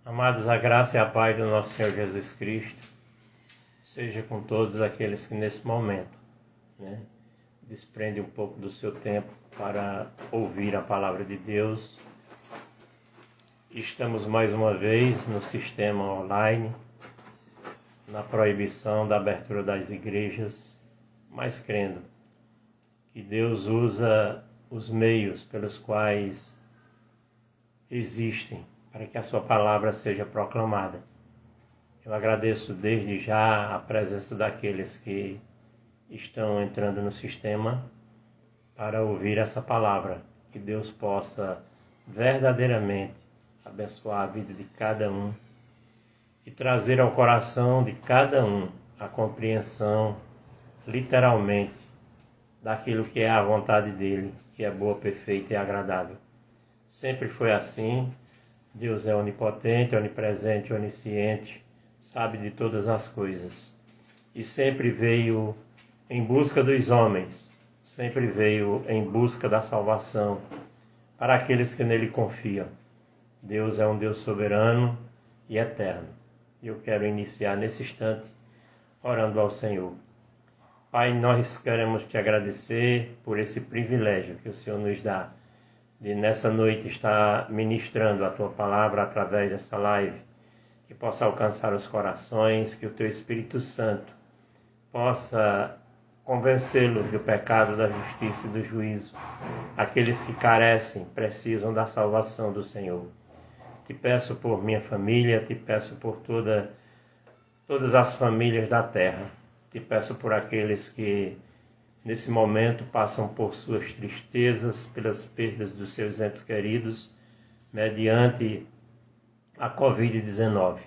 Amados, a graça e a paz do nosso Senhor Jesus Cristo seja com todos aqueles que nesse momento desprendem um pouco do seu tempo para ouvir a palavra de Deus. Estamos mais uma vez no sistema online, na proibição da abertura das igrejas, mas crendo que Deus usa os meios pelos quais existem para que a sua palavra seja proclamada. Eu agradeço desde já a presença daqueles que estão entrando no sistema para ouvir essa palavra, que Deus possa verdadeiramente abençoar a vida de cada um e trazer ao coração de cada um a compreensão, literalmente, daquilo que é a vontade dele, que é boa, perfeita e agradável. Sempre foi assim. Deus é onipotente, onipresente, onisciente, sabe de todas as coisas. E sempre veio em busca dos homens, sempre veio em busca da salvação para aqueles que nele confiam. Deus é um Deus soberano e eterno. E eu quero iniciar nesse instante orando ao Senhor. Pai, nós queremos te agradecer por esse privilégio que o Senhor nos dá de nessa noite estar ministrando a Tua Palavra através dessa live, que possa alcançar os corações, que o Teu Espírito Santo possa convencê-los do pecado, da justiça e do juízo. Aqueles que carecem, precisam da salvação do Senhor. Te peço por minha família, te peço por todas as famílias da terra, te peço por aqueles que nesse momento passam por suas tristezas, pelas perdas dos seus entes queridos, mediante a Covid-19.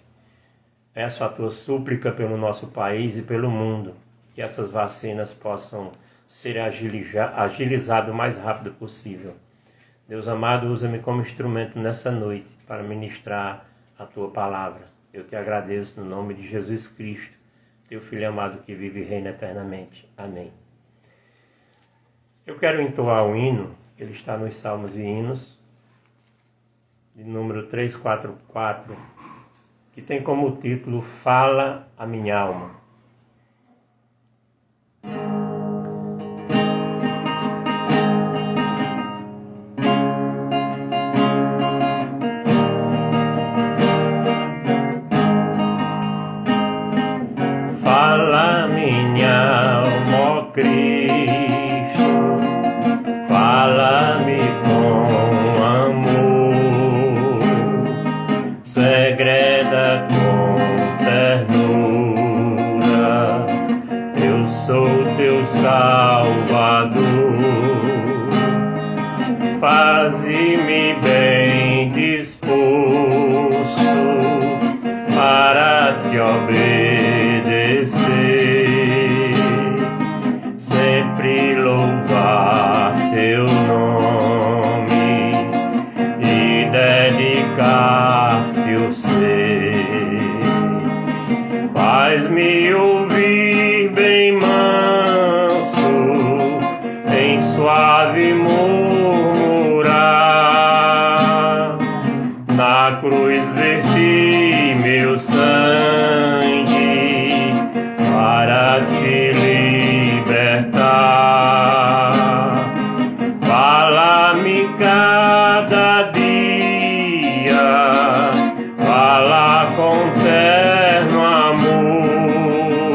Peço a tua súplica pelo nosso país e pelo mundo, que essas vacinas possam ser agilizadas o mais rápido possível. Deus amado, usa-me como instrumento nessa noite para ministrar a tua palavra. Eu te agradeço no nome de Jesus Cristo, teu Filho amado que vive e reina eternamente. Amém. Eu quero entoar um hino, ele está nos Salmos e Hinos, de número 344, que tem como título Fala a Minha Alma. Fala minha alma, ó Cristo, fala-me com amor, segreda com ternura, eu sou teu Salvador. Faze-me bem disposto para te obedecer, sempre louvar teu nome e dedicar-te o ser. Faz-me ouvir bem manso, em suave murmurar, na cruz verti meu sangue para te libertar. Fala-me cada dia, fala com terno amor,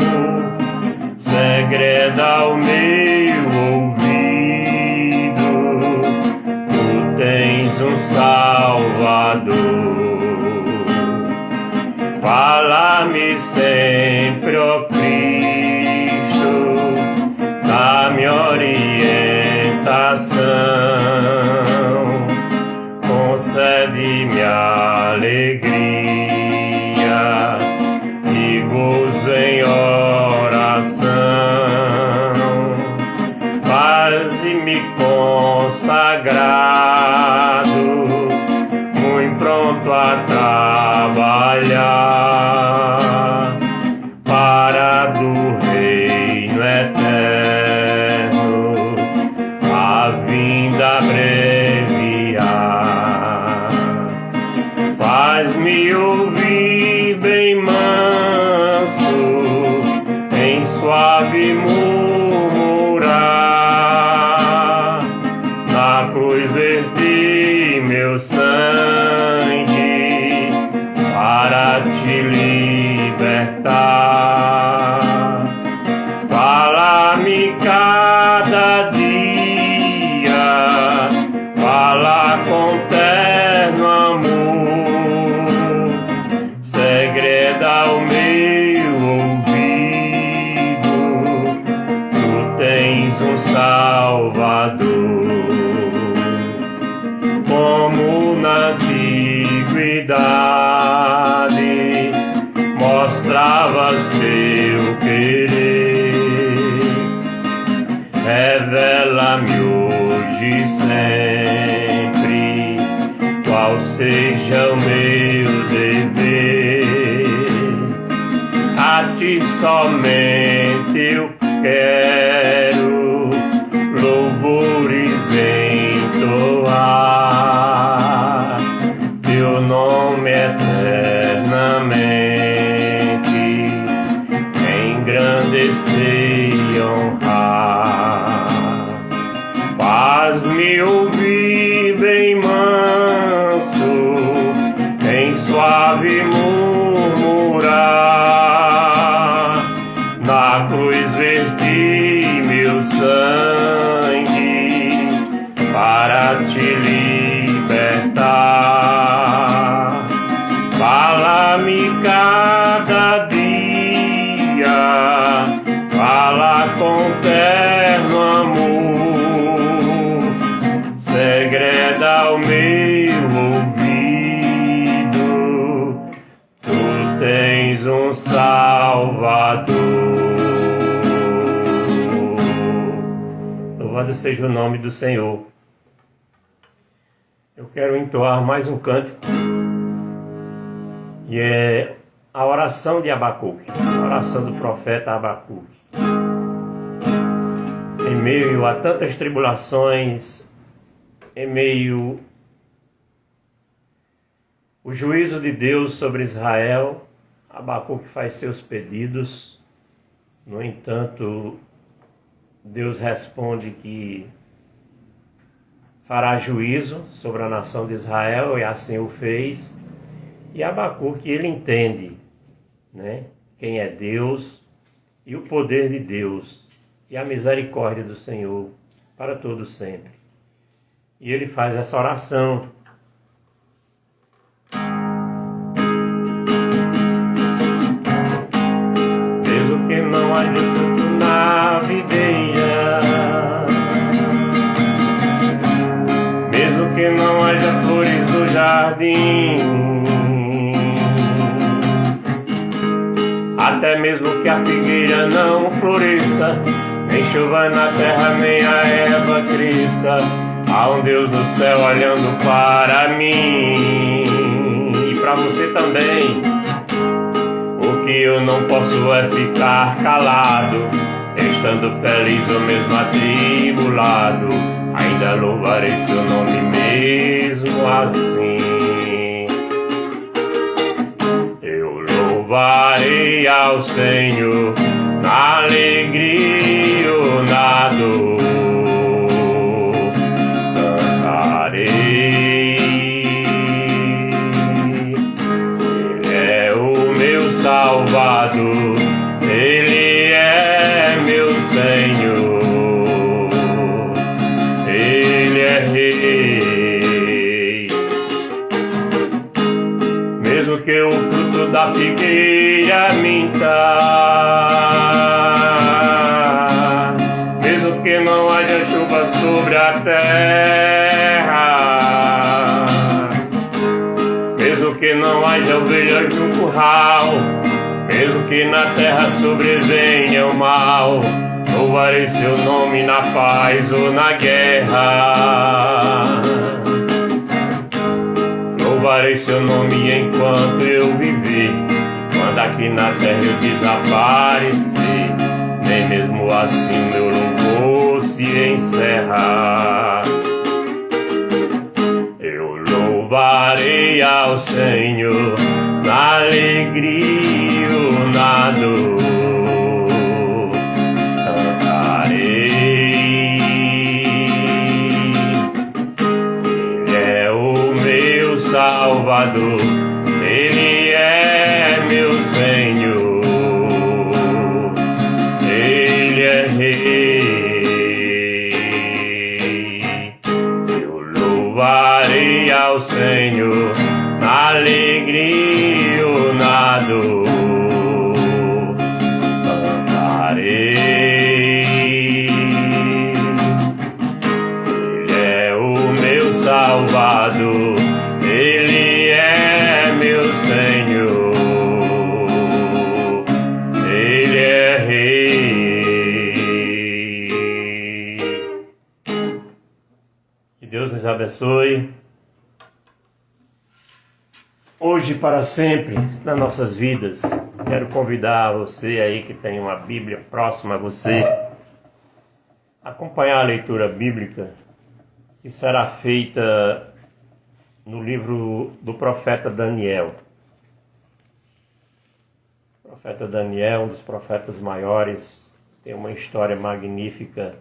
segreda o meu ouvido, tu tens um Salvador. Fala-me sempre, ó Cristo, dá-me orientação, concede-me alegria e gozo em oração. Faze-me consagrado, muito pronto a trabalhar para do reino eterno a vinda abreviar. Faz-me verti meu sangue para te libertar. Fala-me cada dia, fala com terno amor, segreda o meu ouvido, tu tens um Salvador. Como na antiguidade mostravas teu querer, revela-me hoje e sempre qual seja o meu dever. A ti somente eu quero louvores entoar, teu nome eternamente engrandecer e honrar. Faz-me ouvir bem manso, em suave murmurar, na cruz verti meu sangue para te libertar. Fala-me cada dia, fala com terno amor, segreda o meu ouvido, tu tens um Salvador. Louvado seja o nome do Senhor. Eu quero entoar mais um cântico, que é a oração de Abacuque, a oração do profeta Abacuque. Em meio a tantas tribulações, em meio ao juízo de Deus sobre Israel, Abacuque faz seus pedidos. No entanto, Deus responde que fará juízo sobre a nação de Israel, e assim o fez. E Abacuque, ele entende, né, quem é Deus e o poder de Deus e a misericórdia do Senhor para todo sempre. E ele faz essa oração. Mesmo que não haja fruto na videira, mesmo que não haja flores no jardim, até mesmo que a figueira não floresça, nem chuva na terra, nem a erva cresça, há um Deus no céu olhando para mim e para você também. O que eu não posso é ficar calado, estando feliz ou mesmo atribulado, ainda louvarei seu nome mesmo assim. Eu louvarei ao Senhor na alegria ou na dor, cantarei. Ele é o meu Salvador, Ele é meu Senhor, Ele é Rei. Mesmo que o fruto da figueira minta, mesmo que não haja chuva sobre a terra, mesmo que não haja ovelhas no curral, mesmo que na terra sobrevenha o mal, louvarei seu nome na paz ou na guerra. Louvarei seu nome enquanto eu viver, quando aqui na terra eu desaparecer, nem mesmo assim meu louvor se encerrar. Eu louvarei ao Senhor na alegria ou na dor, cantarei. Salvador, Ele é meu Senhor, Ele é Rei. Eu louvarei ao Senhor na alegria ou na dor, cantarei. Ele é o meu Salvador, Ele é meu Senhor, Ele é Rei. Que Deus nos abençoe, hoje e para sempre, nas nossas vidas. Quero convidar você aí que tem uma Bíblia próxima a você, a acompanhar a leitura bíblica que será feita no livro do profeta Daniel. O profeta Daniel, um dos profetas maiores, tem uma história magnífica,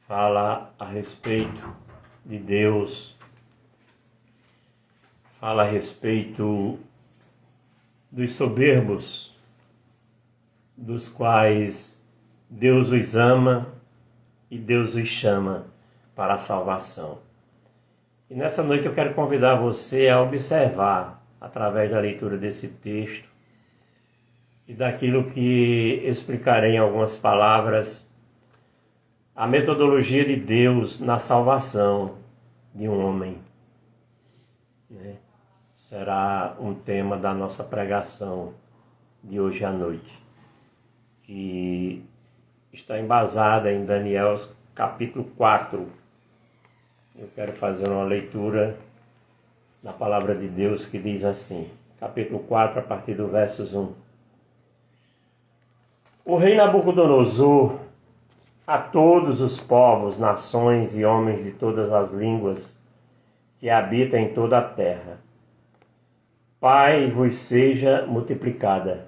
fala a respeito de Deus, fala a respeito dos soberbos, dos quais Deus os ama e Deus os chama para a salvação. E nessa noite eu quero convidar você a observar, através da leitura desse texto e daquilo que explicarei em algumas palavras, a metodologia de Deus na salvação de um homem, né? Será um tema da nossa pregação de hoje à noite, que está embasada em Daniel capítulo 4. Eu quero fazer uma leitura na palavra de Deus que diz assim, capítulo 4, a partir do versos 1. O rei Nabucodonosor, a todos os povos, nações e homens de todas as línguas que habitam em toda a terra, Pai vos seja multiplicada.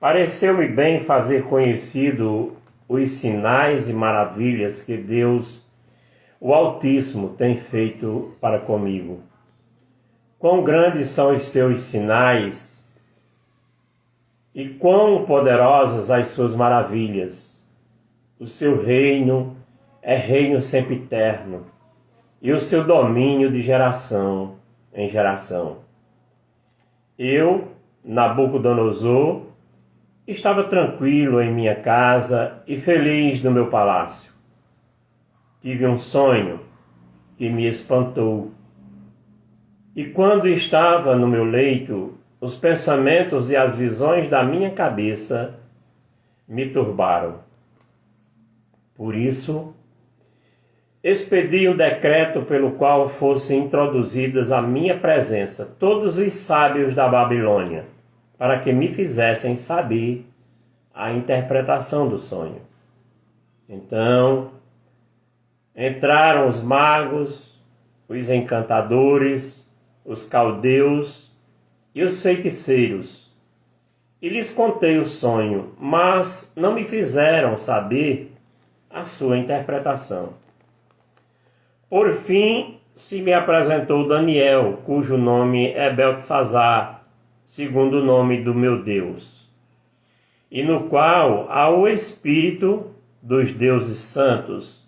Pareceu-me bem fazer conhecido os sinais e maravilhas que Deus, o Altíssimo, tem feito para comigo. Quão grandes são os seus sinais e quão poderosas as suas maravilhas. O seu reino é reino sempiterno e o seu domínio de geração em geração. Eu, Nabucodonosor, estava tranquilo em minha casa e feliz no meu palácio. Tive um sonho que me espantou. E quando estava no meu leito, os pensamentos e as visões da minha cabeça me turbaram. Por isso, expedi um decreto pelo qual fossem introduzidas à minha presença todos os sábios da Babilônia, para que me fizessem saber a interpretação do sonho. Então, entraram os magos, os encantadores, os caldeus e os feiticeiros, e lhes contei o sonho, mas não me fizeram saber a sua interpretação. Por fim, se me apresentou Daniel, cujo nome é Beltesazar, segundo o nome do meu Deus, e no qual há o Espírito dos deuses santos,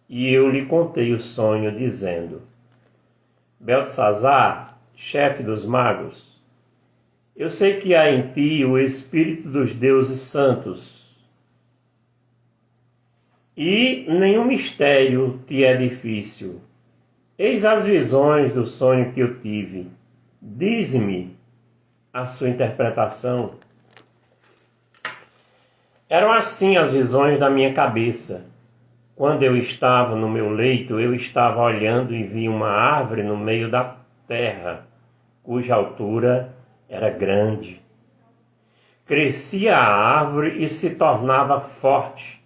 e eu lhe contei o sonho, dizendo: Beltesazar, chefe dos magos, eu sei que há em ti o Espírito dos deuses santos, e nenhum mistério te é difícil. Eis as visões do sonho que eu tive. Dize-me a sua interpretação. Eram assim as visões da minha cabeça. Quando eu estava no meu leito, eu estava olhando e vi uma árvore no meio da terra, cuja altura era grande. Crescia a árvore e se tornava forte,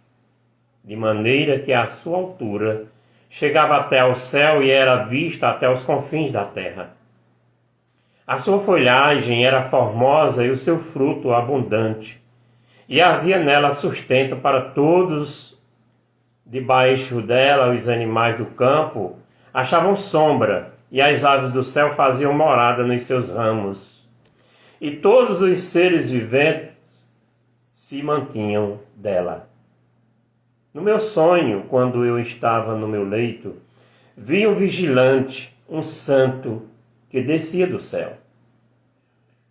de maneira que a sua altura chegava até ao céu e era vista até os confins da terra. A sua folhagem era formosa e o seu fruto abundante, e havia nela sustento para todos. Debaixo dela, os animais do campo achavam sombra, e as aves do céu faziam morada nos seus ramos. E todos os seres viventes se mantinham dela. No meu sonho, quando eu estava no meu leito, vi um vigilante, um santo, que descia do céu,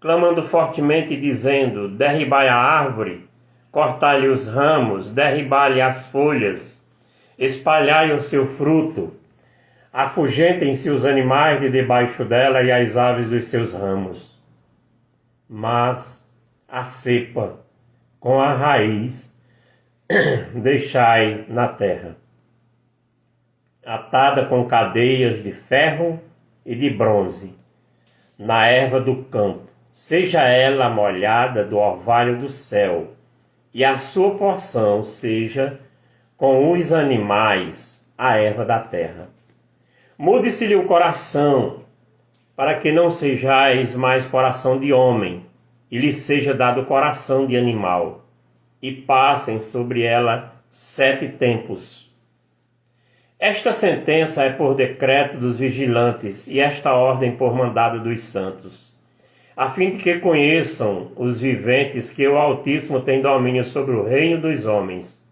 clamando fortemente, dizendo: derribai a árvore, cortai-lhe os ramos, derribai-lhe as folhas, espalhai o seu fruto, afugentem-se os animais de debaixo dela e as aves dos seus ramos. Mas a cepa, com a raiz, deixai na terra, atada com cadeias de ferro e de bronze, na erva do campo, seja ela molhada do orvalho do céu, e a sua porção seja com os animais a erva da terra. Mude-se-lhe o coração, para que não sejais mais coração de homem, e lhe seja dado coração de animal, e passem sobre ela 7 tempos. Esta sentença é por decreto dos vigilantes, e esta ordem por mandado dos santos, a fim de que conheçam os viventes que o Altíssimo tem domínio sobre o reino dos homens,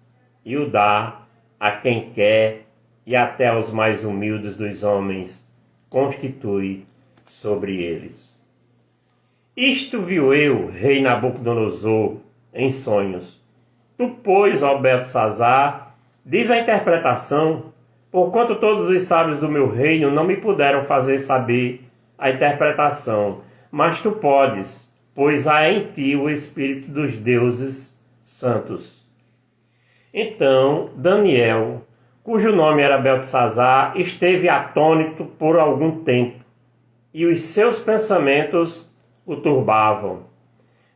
e o dá a quem quer, e até aos mais humildes dos homens constitui sobre eles. Isto viu eu, rei Nabucodonosor, em sonhos. Tu, pois, ó Beltesazar, diz a interpretação, porquanto todos os sábios do meu reino não me puderam fazer saber a interpretação, mas tu podes, pois há em ti o Espírito dos deuses santos. Então Daniel, cujo nome era Beltesazar, esteve atônito por algum tempo, e os seus pensamentos o turbavam.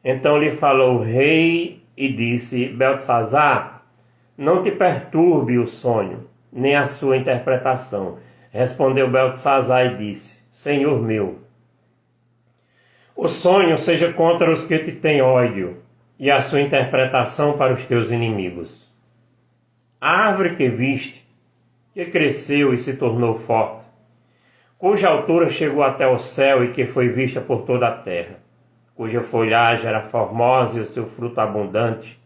Então lhe falou o rei e disse: Beltesazar, não te perturbe o sonho, nem a sua interpretação. Respondeu Beltesazar e disse: Senhor meu, o sonho seja contra os que te têm ódio, e a sua interpretação para os teus inimigos. A árvore que viste, que cresceu e se tornou forte, cuja altura chegou até o céu e que foi vista por toda a terra, cuja folhagem era formosa e o seu fruto abundante,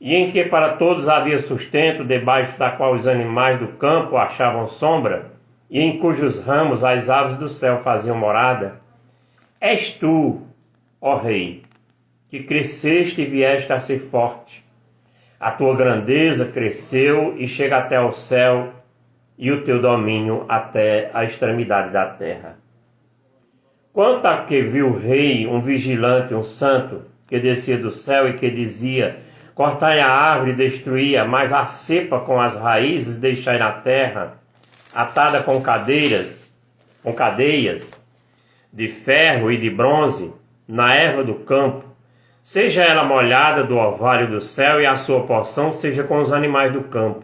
e em que para todos havia sustento, debaixo da qual os animais do campo achavam sombra, e em cujos ramos as aves do céu faziam morada, és tu, ó Rei, que cresceste e vieste a ser forte. A tua grandeza cresceu e chega até ao céu, e o teu domínio até a extremidade da terra. Quanto a que viu o rei, um vigilante, um santo, que descia do céu e que dizia: cortai a árvore e destruí-a, mas a cepa com as raízes deixai na terra, atada com cadeias de ferro e de bronze, na erva do campo, seja ela molhada do orvalho do céu, e a sua porção seja com os animais do campo,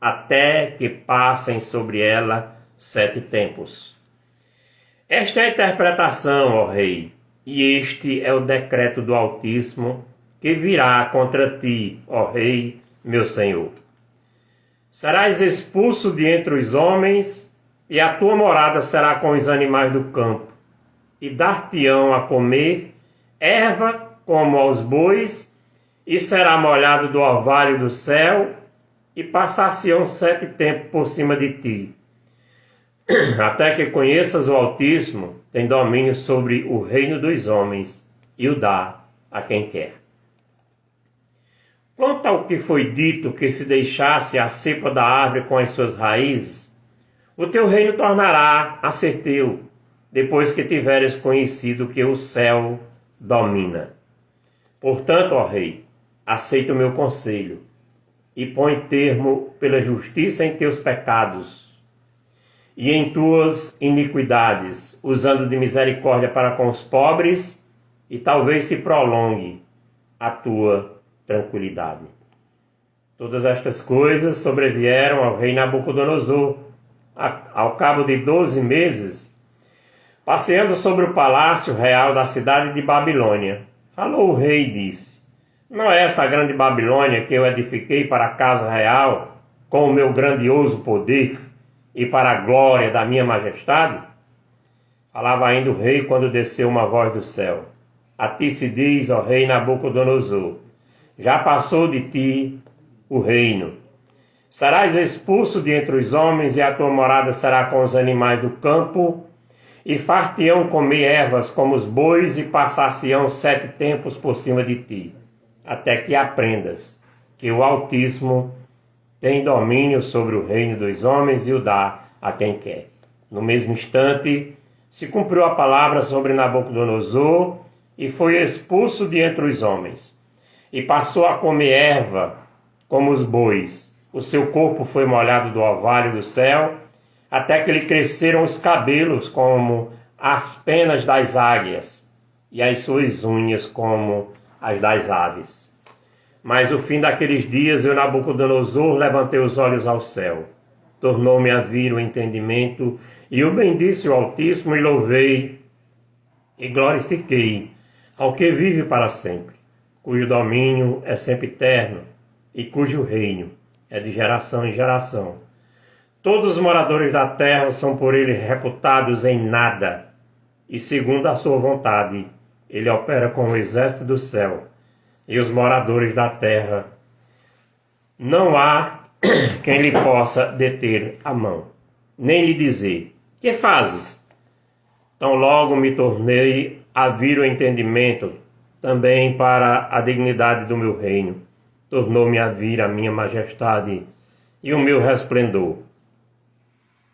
até que passem sobre ela 7 tempos. Esta é a interpretação, ó Rei, e este é o decreto do Altíssimo, que virá contra ti, ó Rei, meu Senhor. Serás expulso de entre os homens, e a tua morada será com os animais do campo, e dar-te-ão a comer erva como aos bois, e será molhado do orvalho do céu, e passar-se-ão 7 tempos por cima de ti, até que conheças o Altíssimo, tem domínio sobre o reino dos homens, e o dá a quem quer. Quanto ao que foi dito que se deixasse a cepa da árvore com as suas raízes, o teu reino tornará a ser teu, depois que tiveres conhecido que o céu domina. Portanto, ó Rei, aceita o meu conselho, e põe termo pela justiça em teus pecados, e em tuas iniquidades, usando de misericórdia para com os pobres, e talvez se prolongue a tua tranquilidade. Todas estas coisas sobrevieram ao rei Nabucodonosor, ao cabo de 12 meses, passeando sobre o palácio real da cidade de Babilônia. Falou o rei e disse: não é essa a grande Babilônia que eu edifiquei para a casa real, com o meu grandioso poder e para a glória da minha majestade? Falava ainda o rei quando desceu uma voz do céu. A ti se diz, ó rei Nabucodonosor, já passou de ti o reino. Serás expulso de entre os homens, e a tua morada será com os animais do campo, e far-te-ão comer ervas como os bois, e passar-se-ão 7 tempos por cima de ti, até que aprendas que o Altíssimo tem domínio sobre o reino dos homens e o dá a quem quer. No mesmo instante, se cumpriu a palavra sobre Nabucodonosor, e foi expulso de entre os homens, e passou a comer erva como os bois. O seu corpo foi molhado do orvalho do céu, até que lhe cresceram os cabelos como as penas das águias, e as suas unhas como as das aves. Mas o fim daqueles dias, eu, Nabucodonosor, levantei os olhos ao céu. Tornou-me a vir o entendimento, e eu bendice o Altíssimo, e louvei e glorifiquei ao que vive para sempre, cujo domínio é sempre eterno, e cujo reino é de geração em geração. Todos os moradores da terra são por ele reputados em nada, e segundo a sua vontade, ele opera com o exército do céu, e os moradores da terra não há quem lhe possa deter a mão, nem lhe dizer, que fazes? Tão logo me tornei a vir o entendimento, também para a dignidade do meu reino, tornou-me a vir a minha majestade e o meu resplendor.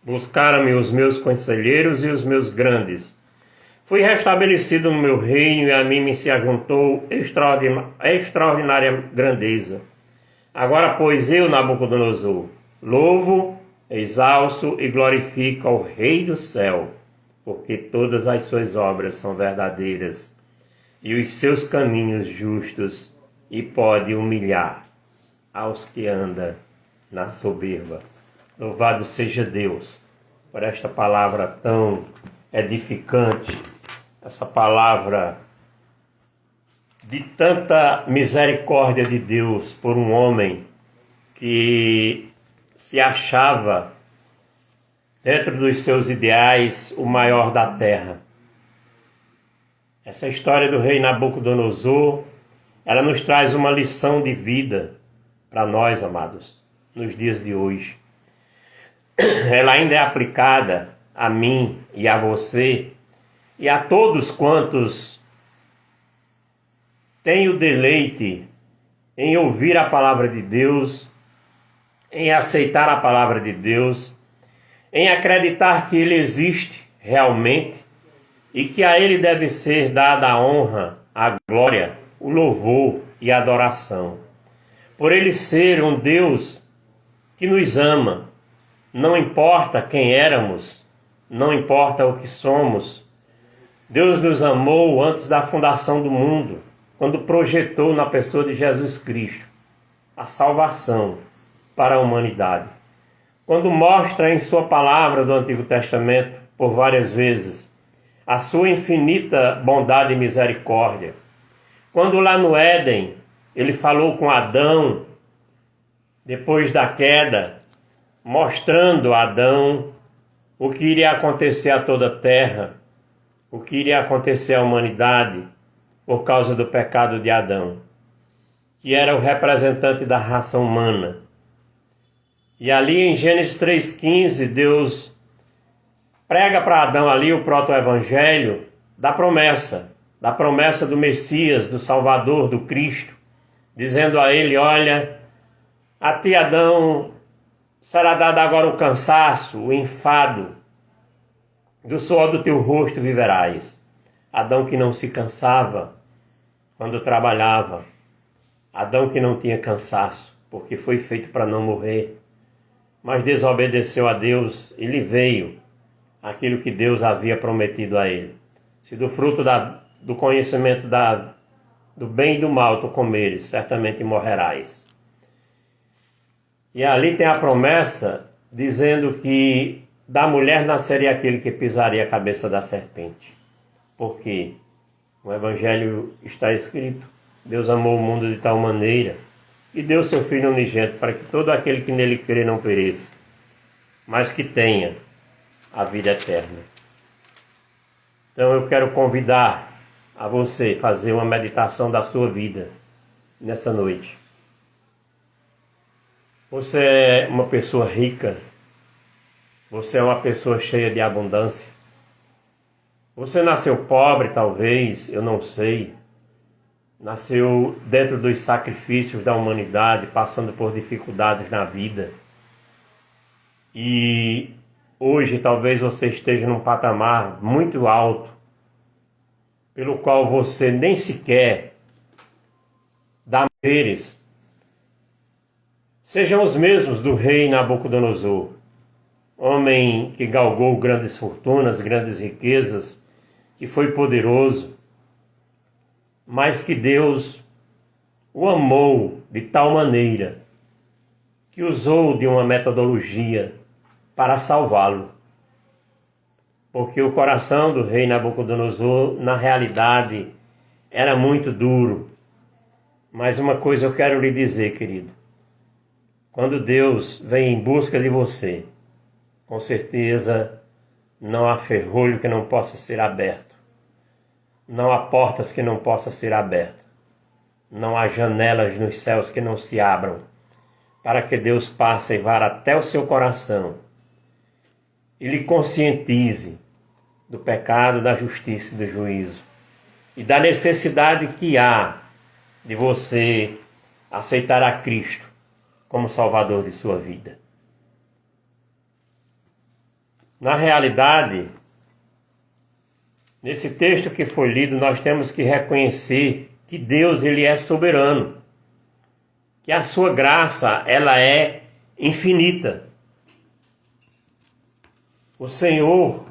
Buscaram-me os meus conselheiros e os meus grandes. Fui restabelecido no meu reino, e a mim me se ajuntou extraordinária grandeza. Agora, pois, eu, Nabucodonosor, louvo, exalço e glorifico ao Rei do céu, porque todas as suas obras são verdadeiras, e os seus caminhos justos, e pode humilhar aos que andam na soberba. Louvado seja Deus por esta palavra tão edificante, essa palavra de tanta misericórdia de Deus por um homem que se achava, dentro dos seus ideais, o maior da terra. Essa história do rei Nabucodonosor, ela nos traz uma lição de vida para nós, amados, nos dias de hoje. Ela ainda é aplicada a mim e a você e a todos quantos têm o deleite em ouvir a palavra de Deus, em aceitar a palavra de Deus, em acreditar que Ele existe realmente e que a Ele deve ser dada a honra, a glória, o louvor e a adoração. Por Ele ser um Deus que nos ama, não importa quem éramos, não importa o que somos. Deus nos amou antes da fundação do mundo, quando projetou na pessoa de Jesus Cristo a salvação para a humanidade. Quando mostra em sua palavra do Antigo Testamento, por várias vezes, a sua infinita bondade e misericórdia. Quando lá no Éden, ele falou com Adão, depois da queda, mostrando a Adão o que iria acontecer a toda a terra, o que iria acontecer à humanidade por causa do pecado de Adão, que era o representante da raça humana. E ali em Gênesis 3,15, Deus prega para Adão ali o proto-evangelho da promessa do Messias, do Salvador, do Cristo, dizendo a ele, olha, a ti, Adão, será dado agora o cansaço, o enfado, do suor do teu rosto viverás. Adão que não se cansava quando trabalhava, Adão que não tinha cansaço, porque foi feito para não morrer, mas desobedeceu a Deus e lhe veio aquilo que Deus havia prometido a ele. Se do fruto do conhecimento do bem e do mal tu comeres, certamente morrerás. E ali tem a promessa dizendo que da mulher nasceria aquele que pisaria a cabeça da serpente. Porque no Evangelho está escrito, Deus amou o mundo de tal maneira e deu seu Filho unigênito para que todo aquele que nele crê não pereça, mas que tenha a vida eterna. Então eu quero convidar a você fazer uma meditação da sua vida nessa noite. Você é uma pessoa rica, você é uma pessoa cheia de abundância. Você nasceu pobre, talvez, eu não sei. Nasceu dentro dos sacrifícios da humanidade, passando por dificuldades na vida. E hoje talvez você esteja num patamar muito alto, pelo qual você nem sequer dá poderes. Sejam os mesmos do rei Nabucodonosor, homem que galgou grandes fortunas, grandes riquezas, que foi poderoso, mas que Deus o amou de tal maneira que usou de uma metodologia para salvá-lo. Porque o coração do rei Nabucodonosor, na realidade, era muito duro. Mas uma coisa eu quero lhe dizer, querido. Quando Deus vem em busca de você, com certeza não há ferrolho que não possa ser aberto. Não há portas que não possam ser abertas. Não há janelas nos céus que não se abram, para que Deus passe e vá até o seu coração e lhe conscientize do pecado, da justiça e do juízo, e da necessidade que há de você aceitar a Cristo como Salvador de sua vida. Na realidade, nesse texto que foi lido, nós temos que reconhecer que Deus, ele é soberano, que a sua graça, ela é infinita. O Senhor,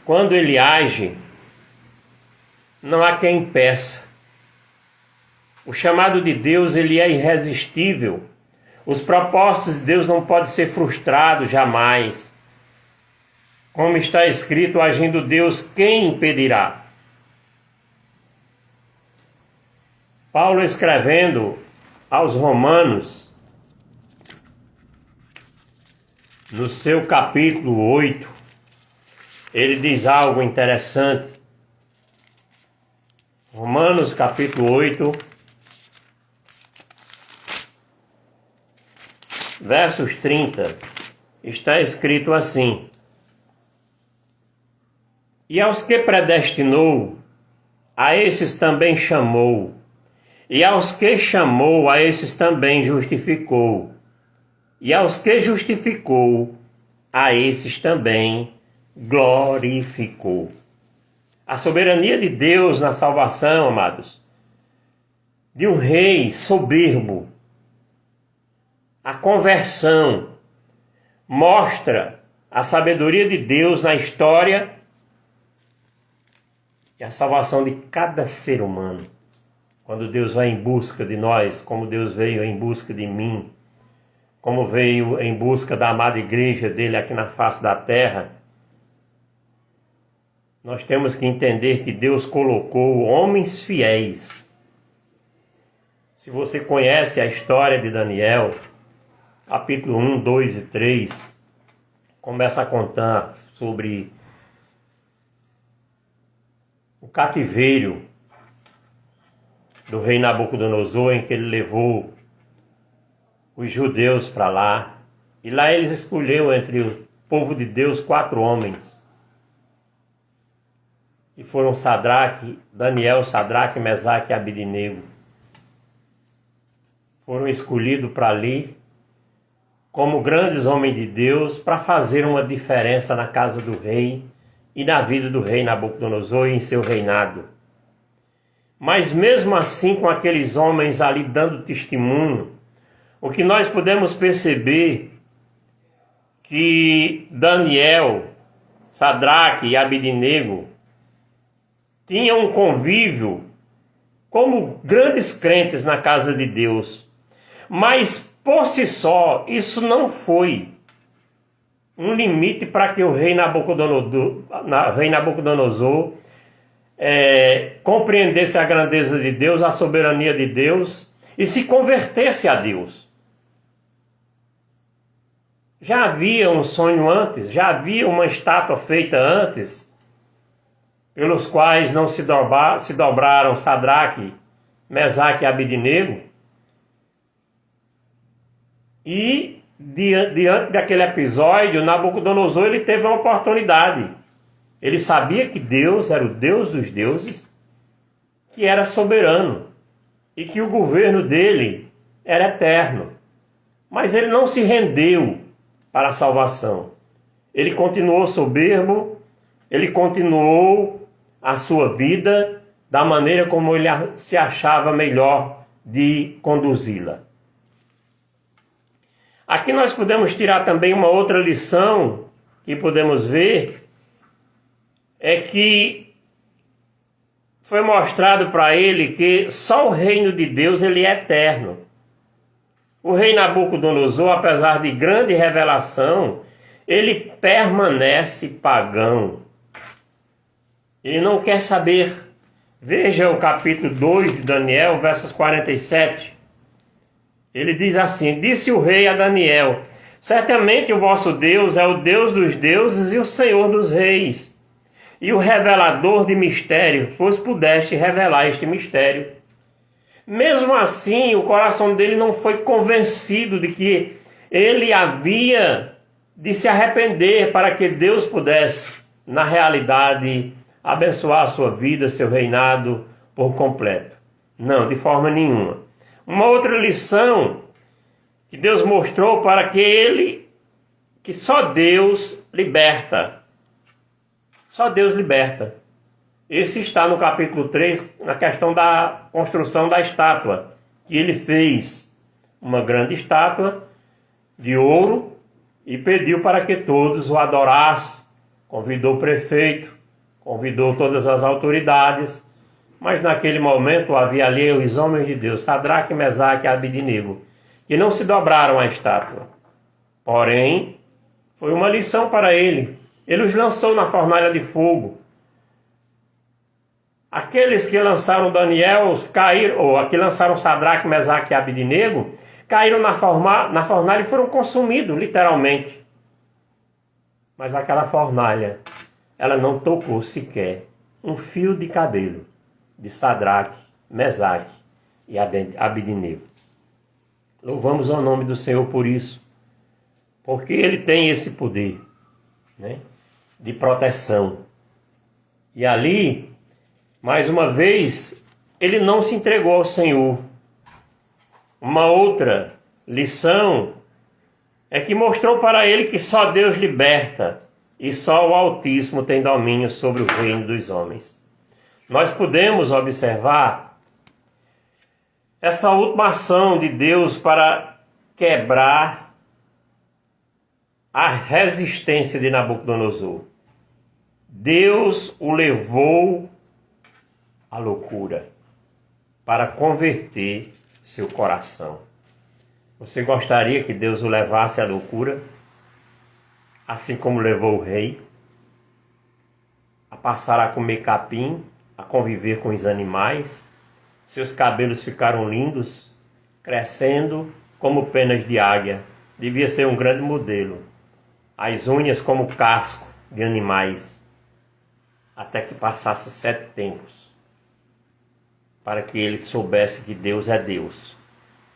quando ele age, não há quem impeça. O chamado de Deus, ele é irresistível. Os propósitos de Deus não podem ser frustrados jamais. Como está escrito, agindo Deus, quem impedirá? Paulo, escrevendo aos Romanos, no seu capítulo 8, ele diz algo interessante. Romanos capítulo 8, versos 30, está escrito assim: E aos que predestinou, a esses também chamou, e aos que chamou, a esses também justificou, e aos que justificou, a esses também glorificou. A soberania de Deus na salvação, amados, de um rei soberbo, a conversão mostra a sabedoria de Deus na história e a salvação de cada ser humano. Quando Deus vai em busca de nós, como Deus veio em busca de mim, como veio em busca da amada igreja dele aqui na face da terra, nós temos que entender que Deus colocou homens fiéis. Se você conhece a história de Daniel, capítulo 1, 2 e 3, começa a contar sobre o cativeiro do rei Nabucodonosor, em que ele levou os judeus para lá, e lá eles escolheu entre o povo de Deus 4 homens, que foram Daniel, Sadraque, Mesaque e Abidnego. Foram escolhidos para ali como grandes homens de Deus para fazer uma diferença na casa do rei e na vida do rei Nabucodonosor e em seu reinado. Mas mesmo assim, com aqueles homens ali dando testemunho, o que nós podemos perceber que Daniel, Sadraque e Abidnego tinham um convívio como grandes crentes na casa de Deus. Mas por si só, isso não foi um limite para que o rei Nabucodonosor compreendesse a grandeza de Deus, a soberania de Deus e se convertesse a Deus. Já havia um sonho antes, já havia uma estátua feita antes, pelos quais não se dobraram Sadraque, Mesaque e Abednego. E diante daquele episódio, Nabucodonosor ele teve uma oportunidade. Ele sabia que Deus era o Deus dos deuses, que era soberano e que o governo dele era eterno. Mas ele não se rendeu para a salvação. Ele continuou soberbo, ele continuou a sua vida da maneira como ele se achava melhor de conduzi-la. Aqui nós podemos tirar também uma outra lição que podemos ver, é que foi mostrado para ele que só o reino de Deus ele é eterno. O rei Nabucodonosor, apesar de grande revelação, ele permanece pagão. Ele não quer saber. Veja o capítulo 2 de Daniel, versos 47. Ele diz assim: disse o rei a Daniel: certamente o vosso Deus é o Deus dos deuses e o Senhor dos reis, e o revelador de mistérios, pois pudeste revelar este mistério. Mesmo assim, o coração dele não foi convencido de que ele havia de se arrepender para que Deus pudesse, na realidade, abençoar a sua vida, seu reinado por completo. Não, de forma nenhuma. Uma outra lição que Deus mostrou para que só Deus liberta. Só Deus liberta. Esse está no capítulo 3, na questão da construção da estátua, que ele fez uma grande estátua de ouro e pediu para que todos o adorassem. Convidou o prefeito, convidou todas as autoridades, mas naquele momento havia ali os homens de Deus, Sadraque, Mesaque e Abednego, que não se dobraram à estátua. Porém, foi uma lição para ele. Ele os lançou na fornalha de fogo. Aqueles que lançaram Daniel caíram, ou que lançaram Sadraque, Mesaque e Abednego, caíram na fornalha e foram consumidos, literalmente. Mas aquela fornalha, ela não tocou sequer um fio de cabelo de Sadraque, Mesaque e Abednego. Louvamos ao nome do Senhor por isso, porque Ele tem esse poder, né, de proteção. E ali, mais uma vez, ele não se entregou ao Senhor. Uma outra lição é que mostrou para ele que só Deus liberta e só o Altíssimo tem domínio sobre o reino dos homens. Nós podemos observar essa última ação de Deus para quebrar a resistência de Nabucodonosor. Deus o levou à loucura para converter seu coração. Você gostaria que Deus o levasse à loucura, assim como levou o rei, a passar a comer capim, a conviver com os animais? Seus cabelos ficaram lindos, crescendo como penas de águia. Devia ser um grande modelo. As unhas como casco de animais, até que passasse 7 tempos, para que ele soubesse que Deus é Deus.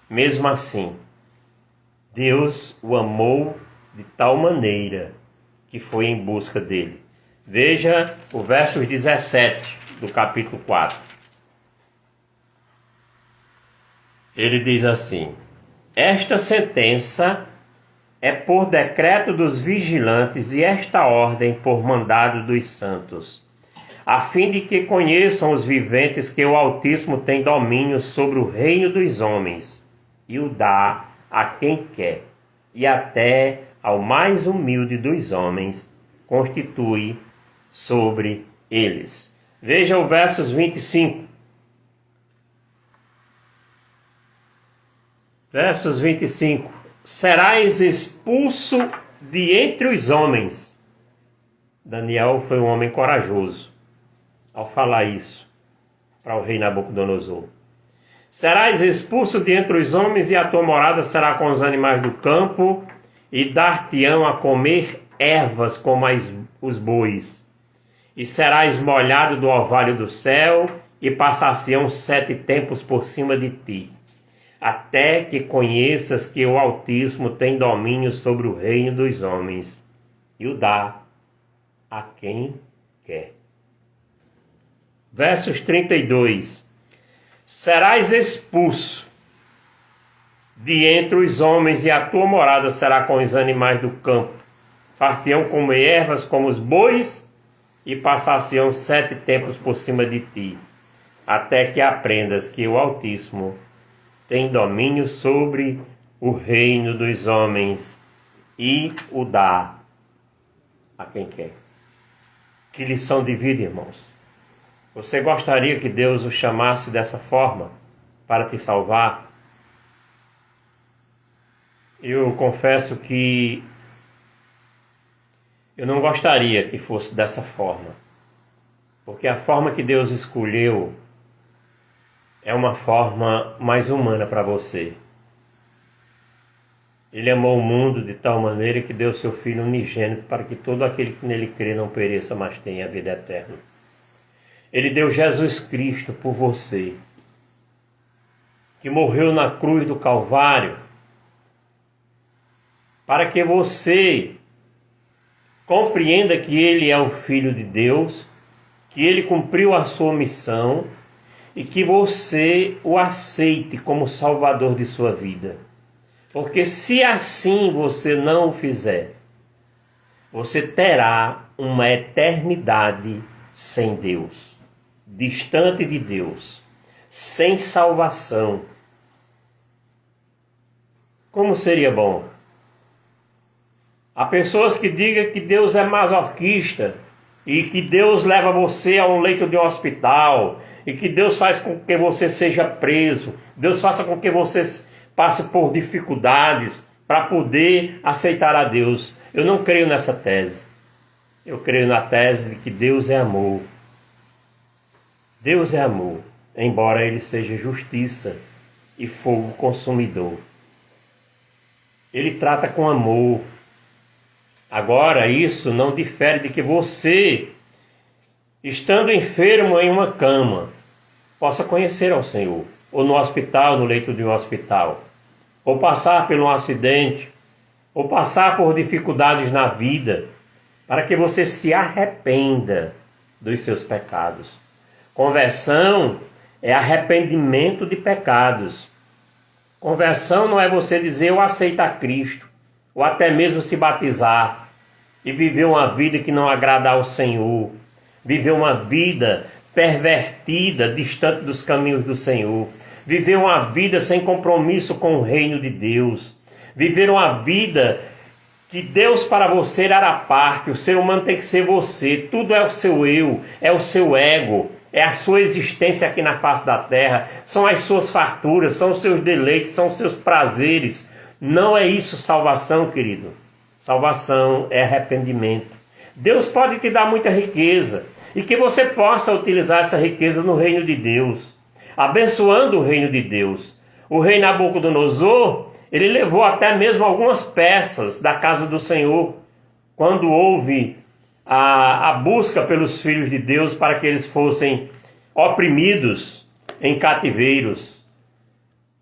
Mesmo assim, Deus o amou de tal maneira que foi em busca dele. Veja o verso 17 do capítulo 4. Ele diz assim: esta sentença é por decreto dos vigilantes e esta ordem por mandado dos santos, a fim de que conheçam os viventes que o Altíssimo tem domínio sobre o reino dos homens, e o dá a quem quer, e até ao mais humilde dos homens constitui sobre eles. Veja o versos 25. Versos 25. Serás expulso de entre os homens. Daniel foi um homem corajoso ao falar isso para o rei Nabucodonosor. Serás expulso de entre os homens e a tua morada será com os animais do campo e dar-te-ão a comer ervas como os bois, e serás molhado do orvalho do céu, e passar-se-ão 7 tempos por cima de ti, até que conheças que o Altíssimo tem domínio sobre o reino dos homens, e o dá a quem quer. Versos 32. Serás expulso de entre os homens, e a tua morada será com os animais do campo. Far-te-ão comer ervas como os bois, e passar-se-ão 7 tempos por cima de ti, até que aprendas que o Altíssimo tem domínio sobre o reino dos homens, e o dá a quem quer. Que lição de vida, irmãos! Você gostaria que Deus o chamasse dessa forma para te salvar? Eu confesso que eu não gostaria que fosse dessa forma, porque a forma que Deus escolheu é uma forma mais humana para você. Ele amou o mundo de tal maneira que deu seu Filho unigênito para que todo aquele que nele crê não pereça, mas tenha a vida eterna. Ele deu Jesus Cristo por você, que morreu na cruz do Calvário, para que você compreenda que Ele é o Filho de Deus, que Ele cumpriu a sua missão e que você o aceite como Salvador de sua vida. Porque se assim você não o fizer, você terá uma eternidade sem Deus, distante de Deus, sem salvação. Como seria bom? Há pessoas que digam que Deus é masoquista e que Deus leva você a um leito de um hospital e que Deus faz com que você seja preso, Deus faça com que você passe por dificuldades para poder aceitar a Deus. Eu não creio nessa tese. Eu creio na tese de que Deus é amor. Deus é amor, embora Ele seja justiça e fogo consumidor. Ele trata com amor. Agora, isso não difere de que você, estando enfermo em uma cama, possa conhecer ao Senhor, ou no hospital, no leito de um hospital, ou passar por um acidente, ou passar por dificuldades na vida, para que você se arrependa dos seus pecados. Conversão é arrependimento de pecados. Conversão não é você dizer eu aceito a Cristo, ou até mesmo se batizar e viver uma vida que não agrada ao Senhor, viver uma vida pervertida, distante dos caminhos do Senhor, viver uma vida sem compromisso com o reino de Deus, viver uma vida que Deus para você era a parte, o ser humano tem que ser você, tudo é o seu eu, é o seu ego, é a sua existência aqui na face da terra, são as suas farturas, são os seus deleites, são os seus prazeres. Não é isso salvação, querido. Salvação é arrependimento. Deus pode te dar muita riqueza e que você possa utilizar essa riqueza no reino de Deus, abençoando o reino de Deus. O rei Nabucodonosor, ele levou até mesmo algumas peças da casa do Senhor, quando houve a busca pelos filhos de Deus para que eles fossem oprimidos em cativeiros.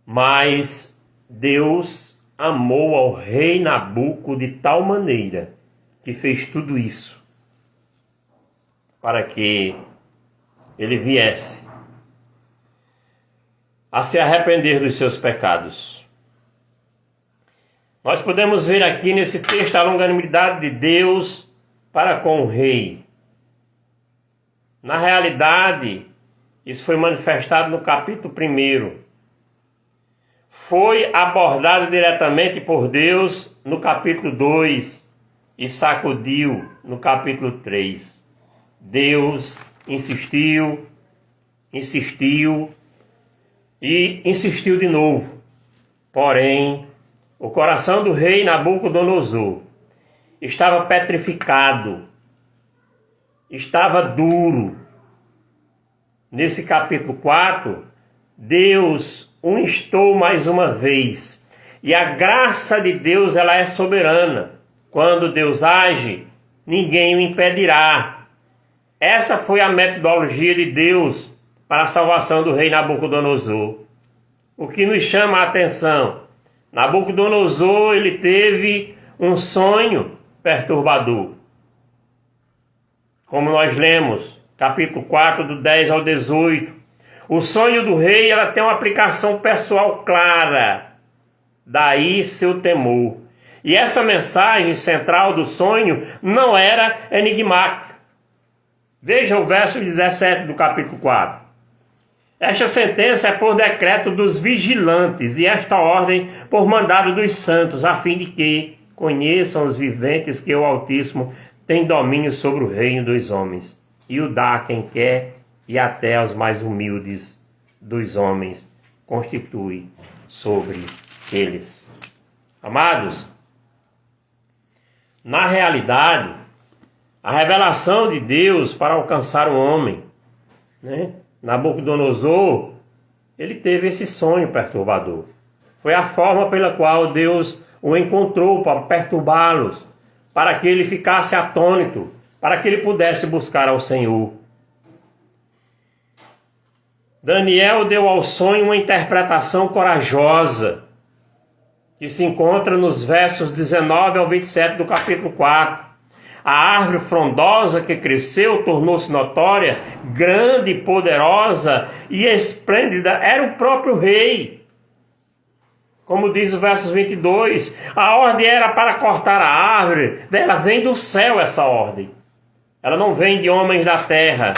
Mas Deus amou ao rei Nabuco de tal maneira que fez tudo isso para que ele viesse a se arrepender dos seus pecados. Nós podemos ver aqui nesse texto a longanimidade de Deus para com o rei. Na realidade, isso foi manifestado no capítulo 1. Foi abordado diretamente por Deus no capítulo 2 e sacudiu no capítulo 3. Deus insistiu e insistiu de novo. Porém, o coração do rei Nabucodonosor estava petrificado, estava duro. Nesse capítulo 4, Deus o instou mais uma vez E a graça de Deus, ela é soberana. Quando Deus age, ninguém o impedirá. Essa foi a metodologia de Deus para a salvação do rei Nabucodonosor. O que nos chama a atenção? Nabucodonosor, ele teve um sonho perturbador. Como nós lemos, capítulo 4, do 10 ao 18. O sonho do rei, ela tem uma aplicação pessoal clara. Daí seu temor. E essa mensagem central do sonho não era enigmática. Veja o verso 17 do capítulo 4. Esta sentença é por decreto dos vigilantes e esta ordem por mandado dos santos, a fim de que conheçam os viventes que o Altíssimo tem domínio sobre o reino dos homens e o dá a quem quer e até aos mais humildes dos homens constitui sobre eles. Amados, na realidade, a revelação de Deus para alcançar o homem, Nabucodonosor, ele teve esse sonho perturbador. Foi a forma pela qual Deus o encontrou para perturbá-los, para que ele ficasse atônito, para que ele pudesse buscar ao Senhor. Daniel deu ao sonho uma interpretação corajosa, que se encontra nos versos 19 ao 27 do capítulo 4. A árvore frondosa que cresceu tornou-se notória, grande, poderosa e esplêndida, era o próprio rei. Como diz o versos 22, a ordem era para cortar a árvore. Ela vem do céu, essa ordem. Ela não vem de homens da terra.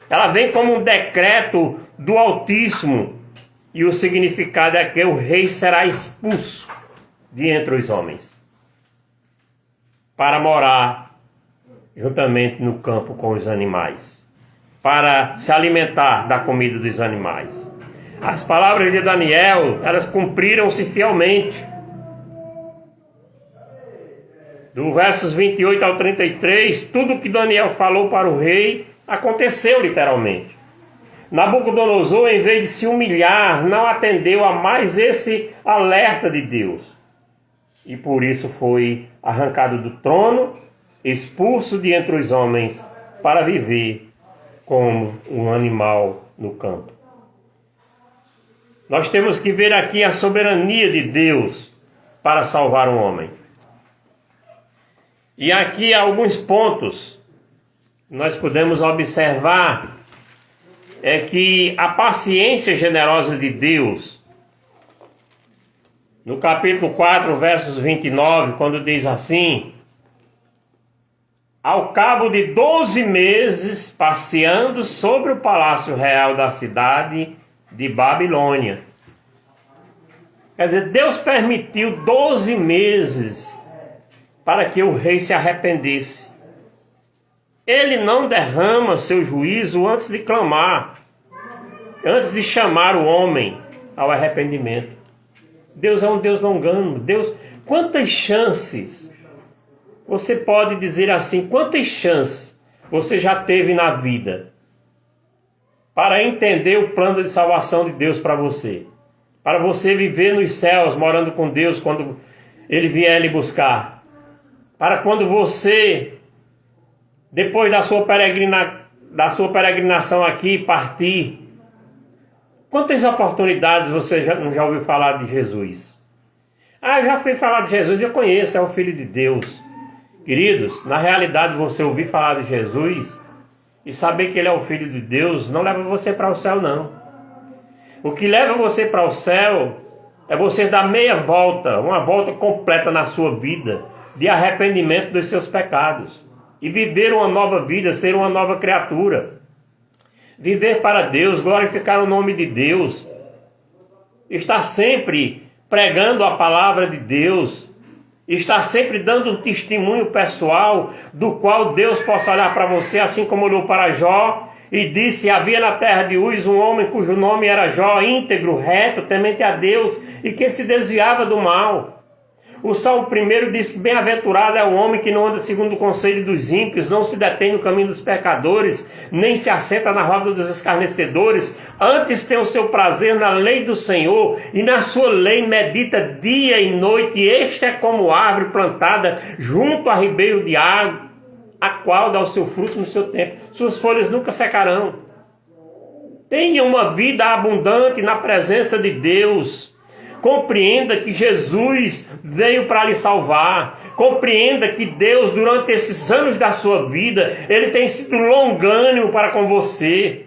Ela vem como um decreto do Altíssimo. E o significado é que o rei será expulso de entre os homens, para morar juntamente no campo com os animais, para se alimentar da comida dos animais. As palavras de Daniel, elas cumpriram-se fielmente. Do versos 28 ao 33, tudo que Daniel falou para o rei aconteceu literalmente. Nabucodonosor, em vez de se humilhar, não atendeu a mais esse alerta de Deus. E por isso foi arrancado do trono, expulso de entre os homens, para viver como um animal no campo. Nós temos que ver aqui a soberania de Deus para salvar um homem. E aqui há alguns pontos que nós podemos observar. É que a paciência generosa de Deus, no capítulo 4, versos 29, quando diz assim: ao cabo de 12 meses, passeando sobre o palácio real da cidade de Babilônia. Quer dizer, Deus permitiu 12 meses para que o rei se arrependesse. Ele não derrama seu juízo antes de clamar, antes de chamar o homem ao arrependimento. Deus é um Deus longânimo. Deus, quantas chances, você pode dizer assim, quantas chances você já teve na vida para entender o plano de salvação de Deus para você? Para você viver nos céus, morando com Deus quando Ele vier lhe buscar. Para quando você, depois da sua peregrinação aqui, partir. Quantas oportunidades você já ouviu falar de Jesus? Ah, já fui falar de Jesus, eu conheço, é o Filho de Deus. Queridos, na realidade você ouvir falar de Jesus e saber que Ele é o Filho de Deus não leva você para o céu, não. O que leva você para o céu é você dar meia volta, uma volta completa na sua vida de arrependimento dos seus pecados. E viver uma nova vida, ser uma nova criatura. Viver para Deus, glorificar o nome de Deus. Estar sempre pregando a palavra de Deus. Estar sempre dando um testemunho pessoal do qual Deus possa olhar para você, assim como olhou para Jó e disse: havia na terra de Uz um homem cujo nome era Jó, íntegro, reto, temente a Deus e que se desviava do mal. O Salmo 1 diz que bem-aventurado é o homem que não anda segundo o conselho dos ímpios, não se detém no caminho dos pecadores, nem se assenta na roda dos escarnecedores, antes tem o seu prazer na lei do Senhor, e na sua lei medita dia e noite, e este é como árvore plantada junto a ribeiro de água, a qual dá o seu fruto no seu tempo, suas folhas nunca secarão. Tenha uma vida abundante na presença de Deus. Compreenda que Jesus veio para lhe salvar. Compreenda que Deus, durante esses anos da sua vida, Ele tem sido longânimo para com você.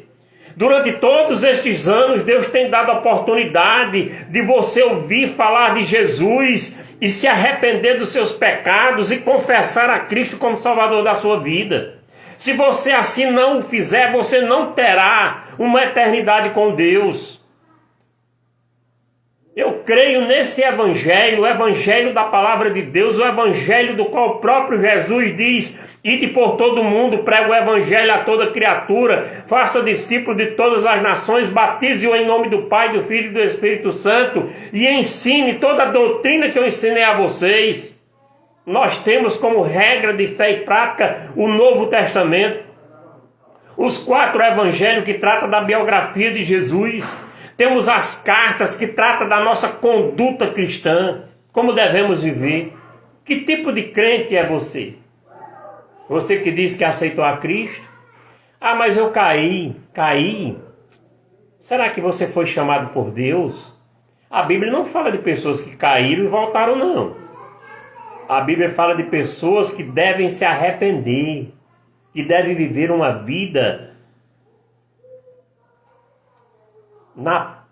Durante todos estes anos, Deus tem dado a oportunidade de você ouvir falar de Jesus e se arrepender dos seus pecados e confessar a Cristo como Salvador da sua vida. Se você assim não o fizer, você não terá uma eternidade com Deus. Eu creio nesse evangelho, o evangelho da palavra de Deus, o evangelho do qual o próprio Jesus diz: ide por todo o mundo, prega o evangelho a toda criatura, faça discípulo de todas as nações, batize-o em nome do Pai, do Filho e do Espírito Santo, e ensine toda a doutrina que eu ensinei a vocês. Nós temos como regra de fé e prática o Novo Testamento, os 4 evangelhos que tratam da biografia de Jesus. Temos as cartas que tratam da nossa conduta cristã, como devemos viver. Que tipo de crente é você? Você que diz que aceitou a Cristo? Ah, mas eu caí. Será que você foi chamado por Deus? A Bíblia não fala de pessoas que caíram e voltaram, não. A Bíblia fala de pessoas que devem se arrepender, que devem viver uma vida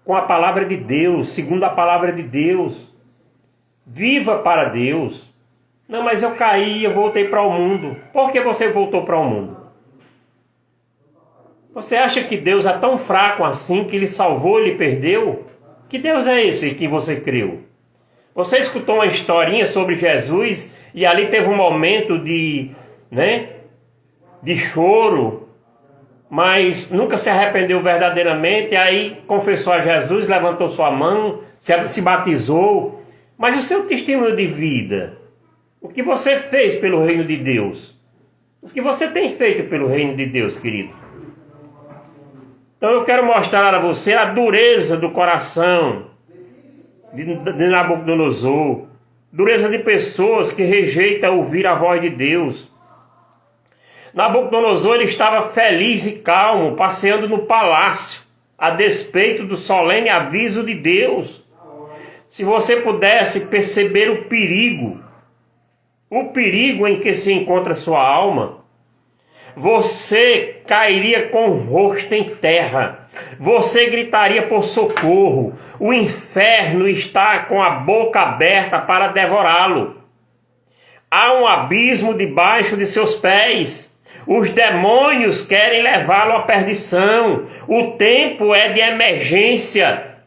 com a palavra de Deus, segundo a palavra de Deus. Viva para Deus. Não, mas eu caí, eu voltei para o mundo. Por que você voltou para o mundo? Você acha que Deus é tão fraco assim que Ele salvou e Ele perdeu? Que Deus é esse que você creu? Você escutou uma historinha sobre Jesus e ali teve um momento de choro, mas nunca se arrependeu verdadeiramente, aí confessou a Jesus, levantou sua mão, se batizou. Mas o seu testemunho de vida, o que você fez pelo reino de Deus? O que você tem feito pelo reino de Deus, querido? Então eu quero mostrar a você a dureza do coração de Nabucodonosor, dureza de pessoas que rejeitam ouvir a voz de Deus. Nabucodonosor, ele estava feliz e calmo, passeando no palácio, a despeito do solene aviso de Deus. Se você pudesse perceber o perigo em que se encontra sua alma, você cairia com o rosto em terra, você gritaria por socorro, o inferno está com a boca aberta para devorá-lo. Há um abismo debaixo de seus pés. Os demônios querem levá-lo à perdição. O tempo é de emergência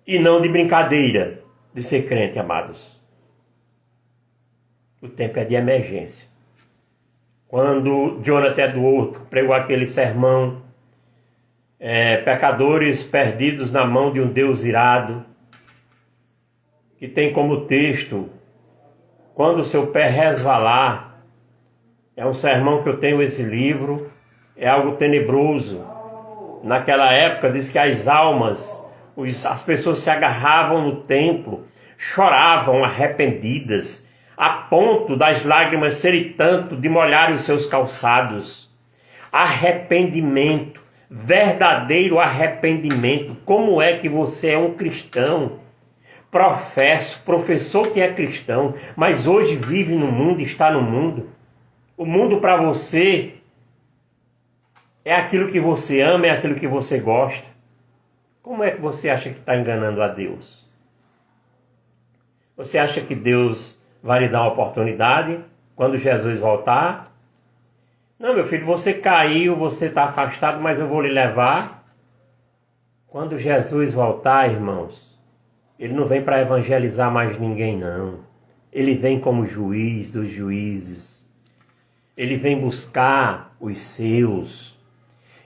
e não de brincadeira de ser crente, amados. O tempo é de emergência. Quando Jonathan Edwards pregou aquele sermão, pecadores perdidos na mão de um Deus irado, que tem como texto: quando o seu pé resvalar. É um sermão que eu tenho esse livro, é algo tenebroso. Naquela época diz que as almas, as pessoas se agarravam no templo, choravam arrependidas, a ponto das lágrimas serem tanto de molharem os seus calçados. Arrependimento, verdadeiro arrependimento. Como é que você é um cristão? Professor que é cristão, mas hoje vive no mundo, está no mundo. O mundo para você é aquilo que você ama, é aquilo que você gosta. Como é que você acha que está enganando a Deus? Você acha que Deus vai lhe dar uma oportunidade quando Jesus voltar? Não, meu filho, você caiu, você está afastado, mas eu vou lhe levar. Quando Jesus voltar, irmãos, Ele não vem para evangelizar mais ninguém, não. Ele vem como juiz dos juízes. Ele vem buscar os seus.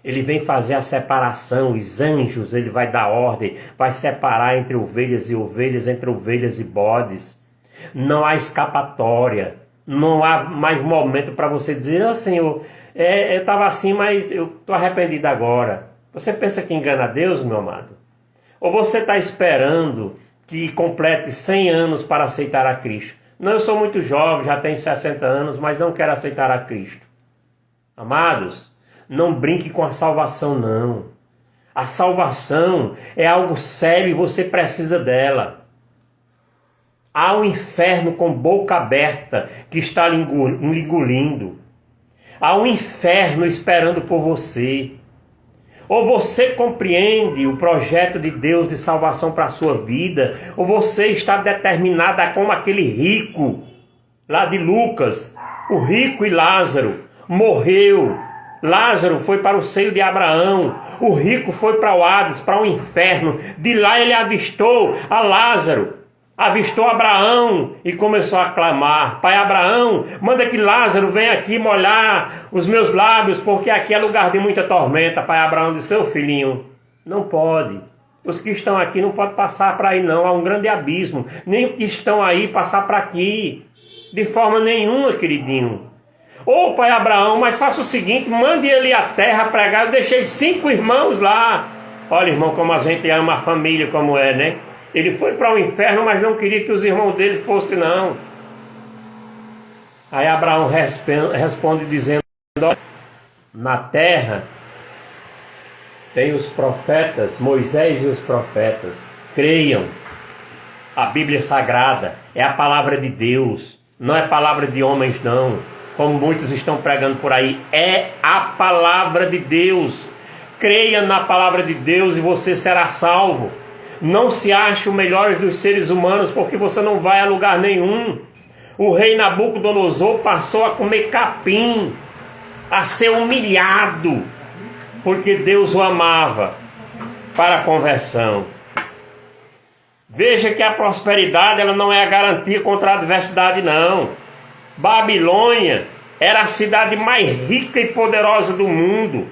Ele vem fazer a separação. Os anjos, Ele vai dar ordem. Vai separar entre ovelhas e ovelhas, entre ovelhas e bodes. Não há escapatória. Não há mais momento para você dizer, oh, Senhor, eu estava assim, mas eu estou arrependido agora. Você pensa que engana Deus, meu amado? Ou você está esperando que complete 100 anos para aceitar a Cristo? Não, eu sou muito jovem, já tenho 60 anos, mas não quero aceitar a Cristo. Amados, não brinque com a salvação, não. A salvação é algo sério e você precisa dela. Há um inferno com boca aberta que está lhe engolindo. Há um inferno esperando por você. Ou você compreende o projeto de Deus de salvação para a sua vida, ou você está determinado a como aquele rico lá de Lucas, o rico e Lázaro, morreu. Lázaro foi para o seio de Abraão, o rico foi para o Hades, para o inferno. De lá ele avistou a Lázaro. Avistou Abraão e começou a clamar: Pai Abraão, manda que Lázaro venha aqui molhar os meus lábios, porque aqui é lugar de muita tormenta. Pai Abraão disse: seu filhinho, não pode. Os que estão aqui não podem passar para aí não, há um grande abismo. Nem os que estão aí passar para aqui, de forma nenhuma, queridinho. Ô Pai Abraão, mas faça o seguinte, mande ele à terra pregar. Eu deixei 5 irmãos lá. Olha, irmão, como a gente ama a família, como é, né? Ele foi para o inferno, mas não queria que os irmãos dele fossem, não. Aí Abraão responde dizendo: na terra tem os profetas, Moisés e os profetas. Creiam. A Bíblia Sagrada é a palavra de Deus. Não é palavra de homens, não. Como muitos estão pregando por aí. É a palavra de Deus. Creia na palavra de Deus e você será salvo. Não se ache o melhor dos seres humanos, porque você não vai a lugar nenhum. O rei Nabucodonosor passou a comer capim, a ser humilhado, porque Deus o amava para a conversão. Veja que a prosperidade ela não é a garantia contra a adversidade, não. Babilônia era a cidade mais rica e poderosa do mundo.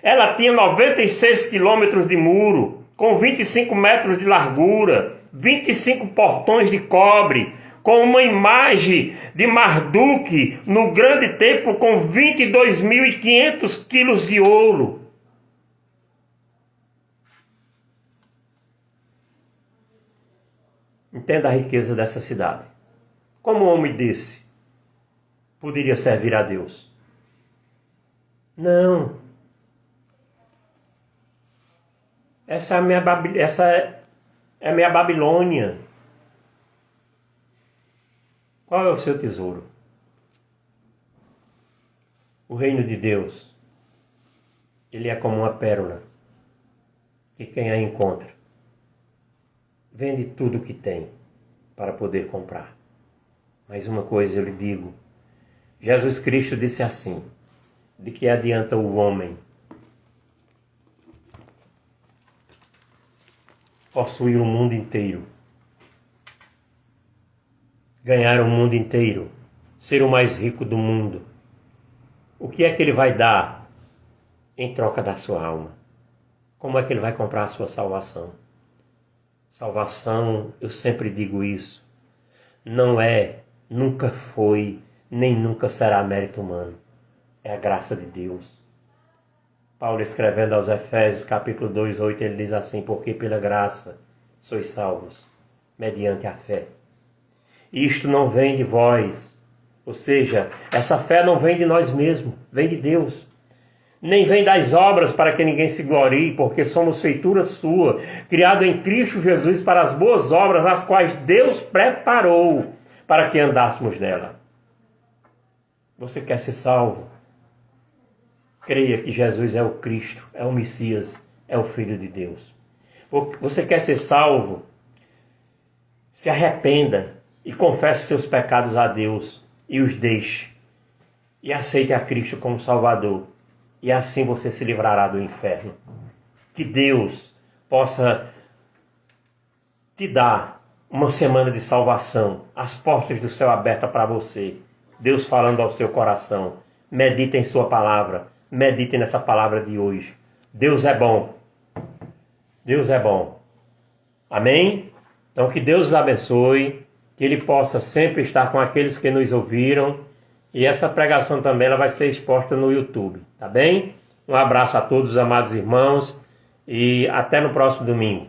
Ela tinha 96 quilômetros de muro, com 25 metros de largura, 25 portões de cobre, com uma imagem de Marduk no grande templo com 22.500 quilos de ouro. Entenda a riqueza dessa cidade. Como um homem desse poderia servir a Deus? Não. Essa é a minha Babilônia. Qual é o seu tesouro? O reino de Deus, ele é como uma pérola, que quem a encontra, vende tudo o que tem para poder comprar. Mas uma coisa eu lhe digo, Jesus Cristo disse assim: de que adianta o homem possuir o mundo inteiro, ganhar o mundo inteiro, ser o mais rico do mundo? O que é que ele vai dar em troca da sua alma? Como é que ele vai comprar a sua salvação? Salvação, eu sempre digo isso, não é, nunca foi, nem nunca será mérito humano. É a graça de Deus. Paulo, escrevendo aos Efésios, capítulo 2, 8, ele diz assim: porque pela graça sois salvos, mediante a fé. Isto não vem de vós, ou seja, essa fé não vem de nós mesmos, vem de Deus. Nem vem das obras para que ninguém se glorie, porque somos feitura sua, criado em Cristo Jesus para as boas obras, as quais Deus preparou para que andássemos nela. Você quer ser salvo? Creia que Jesus é o Cristo, é o Messias, é o Filho de Deus. Você quer ser salvo? Se arrependa e confesse seus pecados a Deus e os deixe. E aceite a Cristo como Salvador. E assim você se livrará do inferno. Que Deus possa te dar uma semana de salvação, as portas do céu abertas para você. Deus falando ao seu coração. Medite em sua palavra. Medite nessa palavra de hoje. Deus é bom. Deus é bom. Amém? Então que Deus os abençoe. que Ele possa sempre estar com aqueles que nos ouviram. E essa pregação também ela vai ser exposta no YouTube, tá bem? Um abraço a todos, amados irmãos, e até no próximo domingo.